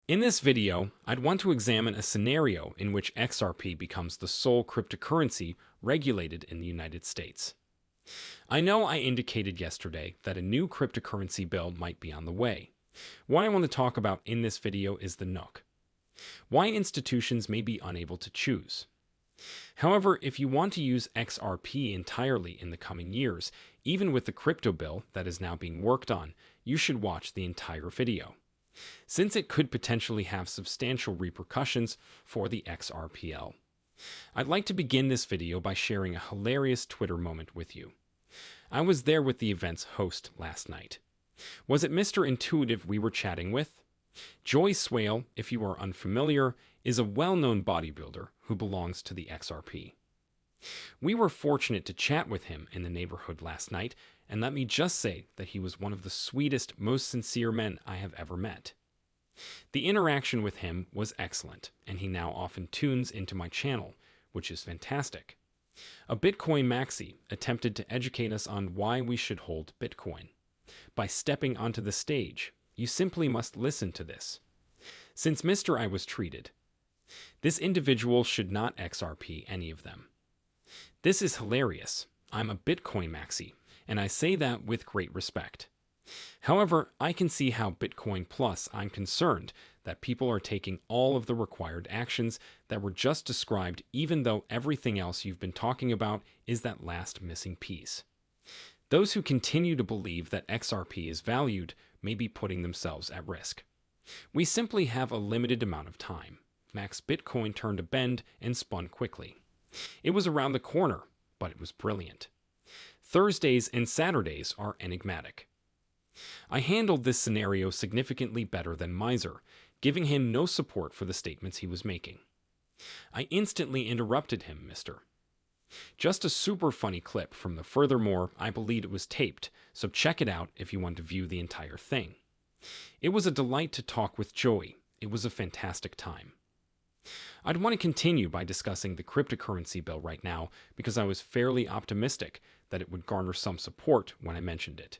In this video, I'd want to examine a scenario in which XRP becomes the sole cryptocurrency regulated in the United States. I know I indicated yesterday that a new cryptocurrency bill might be on the way. What I want to talk about in this video is the NUC. Why institutions may be unable to choose. However, if you want to use XRP entirely in the coming years, even with the crypto bill that is now being worked on, you should watch the entire video, since it could potentially have substantial repercussions for the XRPL. I'd like to begin this video by sharing a hilarious Twitter moment with you. I was there with the event's host last night. Was it Mr. Intuitive we were chatting with? Joy Swale, if you are unfamiliar, is a well-known bodybuilder who belongs to the XRP. We were fortunate to chat with him in the neighborhood last night, and let me just say that he was one of the sweetest, most sincere men I have ever met. The interaction with him was excellent, and he now often tunes into my channel, which is fantastic. A Bitcoin maxi attempted to educate us on why we should hold Bitcoin. By stepping onto the stage, you simply must listen to this. Since Mr. I was treated, this individual should not XRP any of them. This is hilarious. I'm a Bitcoin maxi, and I say that with great respect. However, I can see how Bitcoin Plus I'm concerned that people are taking all of the required actions that were just described, even though everything else you've been talking about is that last missing piece. Those who continue to believe that XRP is valued may be putting themselves at risk. We simply have a limited amount of time. Max Bitcoin turned a bend and spun quickly. It was around the corner, but it was brilliant. Thursdays and Saturdays are enigmatic. I handled this scenario significantly better than Miser, giving him no support for the statements he was making. I instantly interrupted him, Mr. Just a super funny clip from the furthermore, I believe it was taped, so check it out if you want to view the entire thing. It was a delight to talk with Joey. It was a fantastic time. I'd want to continue by discussing the cryptocurrency bill right now because I was fairly optimistic that it would garner some support when I mentioned it.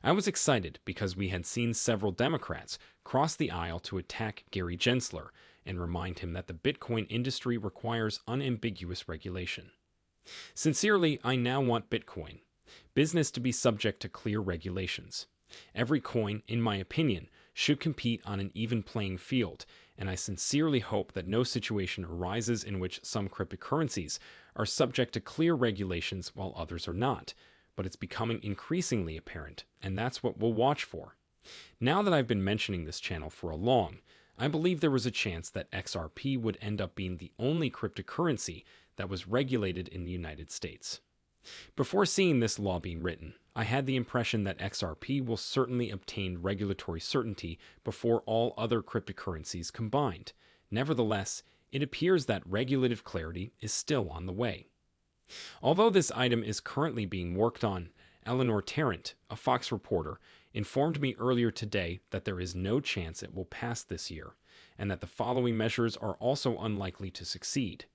I was excited because we had seen several Democrats cross the aisle to attack Gary Gensler and remind him that the Bitcoin industry requires unambiguous regulation. Sincerely, I now want Bitcoin business to be subject to clear regulations. Every coin, in my opinion, should compete on an even playing field, and I sincerely hope that no situation arises in which some cryptocurrencies are subject to clear regulations while others are not. But it's becoming increasingly apparent, and that's what we'll watch for. Now that I've been mentioning this channel for a long, I believe there was a chance that XRP would end up being the only cryptocurrency that was regulated in the United States. Before seeing this law being written, I had the impression that XRP will certainly obtain regulatory certainty before all other cryptocurrencies combined. Nevertheless, it appears that regulative clarity is still on the way. Although this item is currently being worked on, Eleanor Tarrant, a Fox reporter, informed me earlier today that there is no chance it will pass this year, and that the following measures are also unlikely to succeed.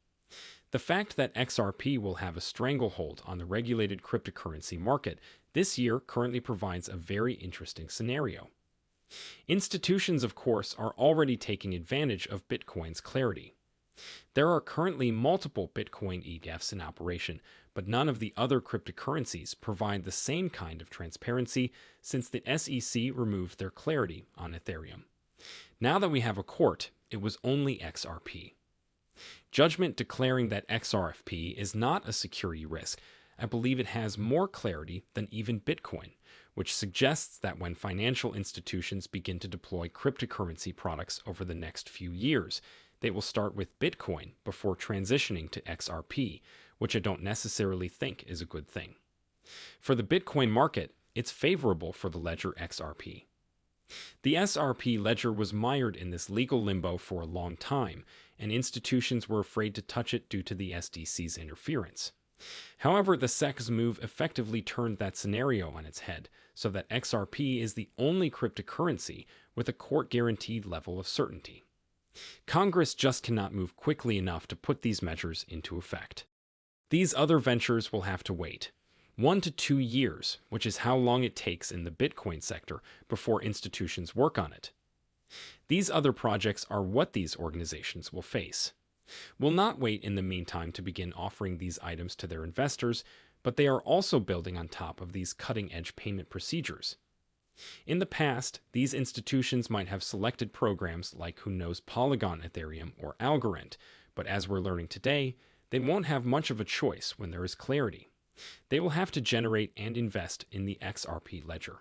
The fact that XRP will have a stranglehold on the regulated cryptocurrency market this year currently provides a very interesting scenario. Institutions, of course, are already taking advantage of Bitcoin's clarity. There are currently multiple Bitcoin ETFs in operation, but none of the other cryptocurrencies provide the same kind of transparency since the SEC removed their clarity on Ethereum. Now that we have a court, it was only XRP. Judgment declaring that XRP is not a security risk, I believe it has more clarity than even Bitcoin, which suggests that when financial institutions begin to deploy cryptocurrency products over the next few years, they will start with Bitcoin before transitioning to XRP, which I don't necessarily think is a good thing. For the Bitcoin market, it's favorable for the ledger XRP. The XRP ledger was mired in this legal limbo for a long time, and institutions were afraid to touch it due to the SEC's interference. However, the SEC's move effectively turned that scenario on its head, so that XRP is the only cryptocurrency with a court-guaranteed level of certainty. Congress just cannot move quickly enough to put these measures into effect. These other ventures will have to wait 1 to 2 years, which is how long it takes in the Bitcoin sector before institutions work on it. These other projects are what these organizations will face. Will not wait in the meantime to begin offering these items to their investors, but they are also building on top of these cutting-edge payment procedures. In the past, these institutions might have selected programs like who knows Polygon Ethereum or Algorand, but as we're learning today, they won't have much of a choice when there is clarity. They will have to generate and invest in the XRP Ledger.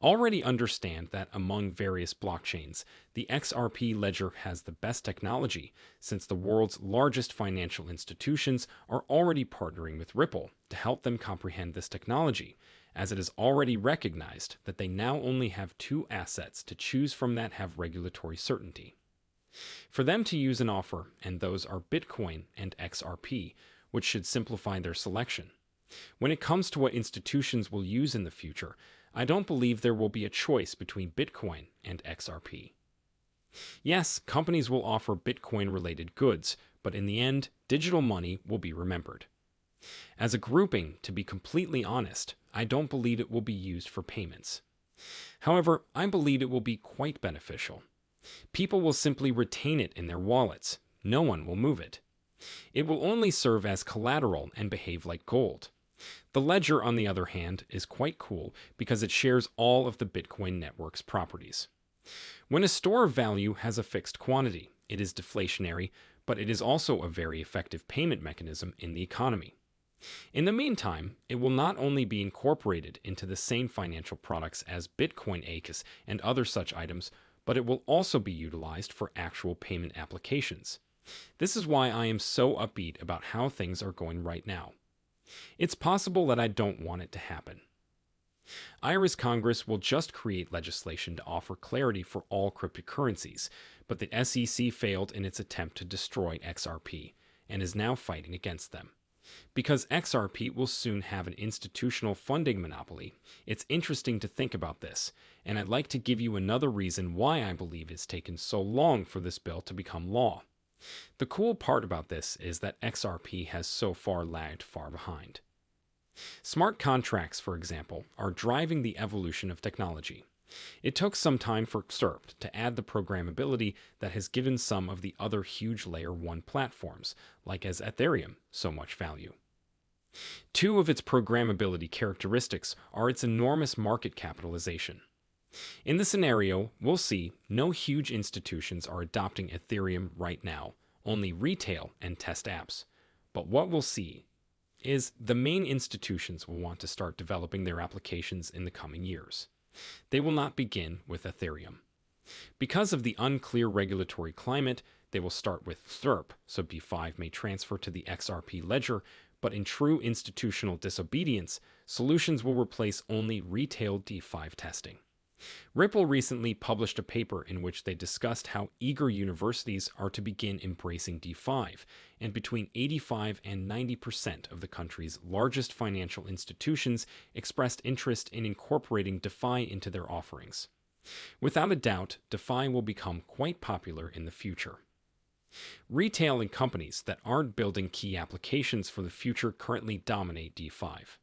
Already understand that among various blockchains, the XRP Ledger has the best technology, since the world's largest financial institutions are already partnering with Ripple to help them comprehend this technology, as it is already recognized that they now only have two assets to choose from that have regulatory certainty. For them to use an offer, and those are Bitcoin and XRP, which should simplify their selection. When it comes to what institutions will use in the future, I don't believe there will be a choice between Bitcoin and XRP. Yes, companies will offer Bitcoin-related goods, but in the end, digital money will be remembered. As a grouping, to be completely honest, I don't believe it will be used for payments. However, I believe it will be quite beneficial. People will simply retain it in their wallets. No one will move it. It will only serve as collateral and behave like gold. The ledger, on the other hand, is quite cool because it shares all of the Bitcoin network's properties. When a store of value has a fixed quantity, it is deflationary, but it is also a very effective payment mechanism in the economy. In the meantime, it will not only be incorporated into the same financial products as Bitcoin ACAs and other such items, but it will also be utilized for actual payment applications. This is why I am so upbeat about how things are going right now. It's possible that I don't want it to happen. Ira's Congress will just create legislation to offer clarity for all cryptocurrencies, but the SEC failed in its attempt to destroy XRP and is now fighting against them. Because XRP will soon have an institutional funding monopoly, it's interesting to think about this, and I'd like to give you another reason why I believe it's taken so long for this bill to become law. The cool part about this is that XRP has so far lagged far behind. Smart contracts, for example, are driving the evolution of technology. It took some time for XRP to add the programmability that has given some of the other huge Layer 1 platforms, like as Ethereum, so much value. Two of its programmability characteristics are its enormous market capitalization. In the scenario, we'll see no huge institutions are adopting Ethereum right now, only retail and test apps. But what we'll see is the main institutions will want to start developing their applications in the coming years. They will not begin with Ethereum. Because of the unclear regulatory climate, they will start with XRP, so B5 may transfer to the XRP Ledger, but in true institutional disobedience, solutions will replace only retail D5 testing. Ripple recently published a paper in which they discussed how eager universities are to begin embracing D5, and between 85 and 90% of the country's largest financial institutions expressed interest in incorporating DeFi into their offerings. Without a doubt, DeFi will become quite popular in the future. Retail and companies that aren't building key applications for the future currently dominate D5.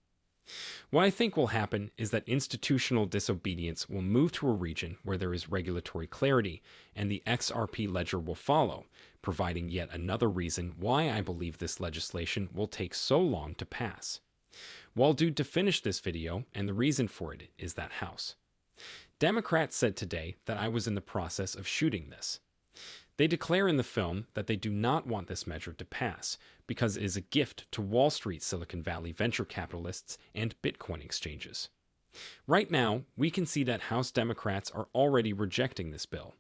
What I think will happen is that institutional disobedience will move to a region where there is regulatory clarity, and the XRP Ledger will follow, providing yet another reason why I believe this legislation will take so long to pass. Well, dude, to finish this video, and the reason for it is that house. Democrats said today that I was in the process of shooting this. They declare in the film that they do not want this measure to pass because it is a gift to Wall Street Silicon Valley venture capitalists and Bitcoin exchanges. Right now, we can see that House Democrats are already rejecting this bill.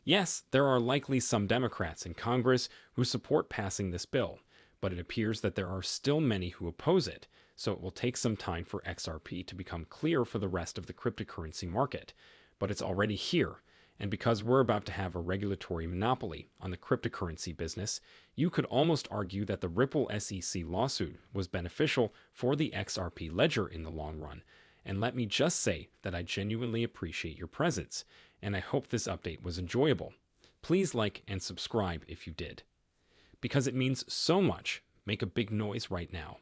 Yes, there are likely some Democrats in Congress who support passing this bill, but it appears that there are still many who oppose it, so it will take some time for XRP to become clear for the rest of the cryptocurrency market. But it's already here. And because we're about to have a regulatory monopoly on the cryptocurrency business, you could almost argue that the Ripple SEC lawsuit was beneficial for the XRP Ledger in the long run. And let me just say that I genuinely appreciate your presence, and I hope this update was enjoyable. Please like and subscribe if you did. Because it means so much, make a big noise right now.